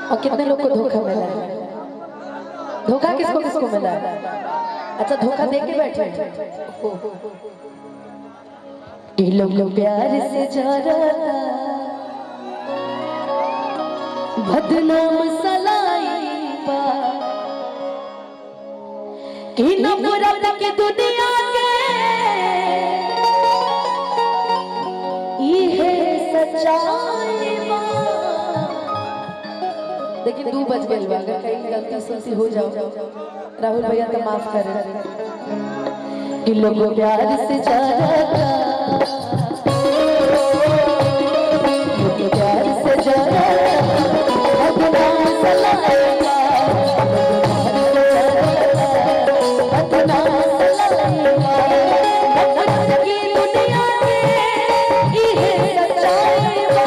और कितने लोग को धोखा मिला है? धोखा किसको किसको मिला है? अच्छा धोखा दे के बैठे कि लोग प्यार से जरा बदनाम सलाई पा कि नफरत की दुनिया के ये सच्चाई। देखिए 2 बज गए, अगर कहीं गलती सलती हो जाओ राहुल भैया तो माफ करें। कि लोग प्यार से ज्यादा प्यार से ज्यादा बदनाम सलाएगा, बदनाम सलाएगा। नफरत की दुनिया में ये सच्चाई बा,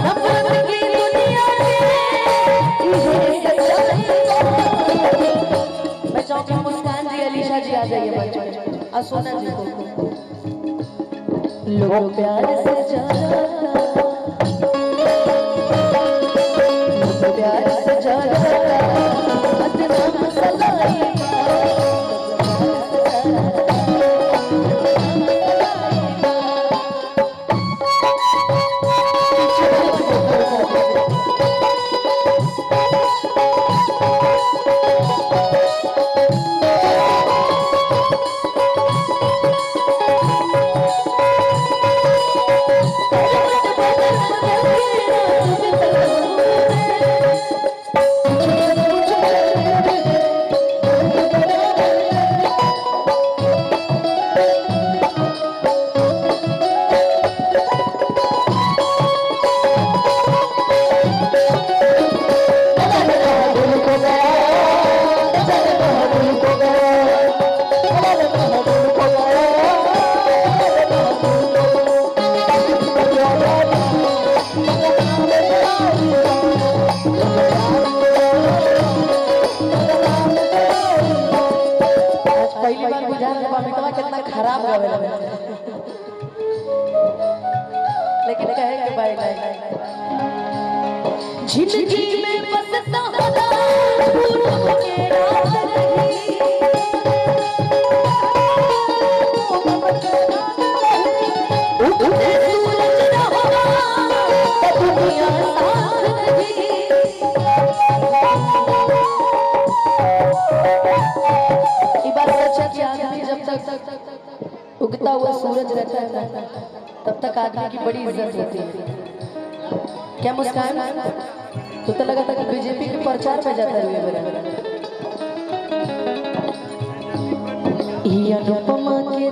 नफरत की दुनिया में ये सच्चाई बा। मैं चाहूँगी मुस्कान जी, अलीशा जी आ जाइए मंच और सोना जी को। लोग प्यार से ज्यादा, लोग प्यार से ज्यादा बदनाम सलाएगा। पहली बार बुझा कितना खराब गावेला, लेकिन कहे के बाय जिंदगी में बसता हदा फूलों के रात रही, उठते सूरज न होगा दुनिया साथ रही। जब तक उगता हुआ सूरज रहता है तब तक आदमी की बड़ी इज्जत होती है। क्या मुस्कान तो लगा था कि बीजेपी के प्रचार में जाता है मेरा। अनुपमा के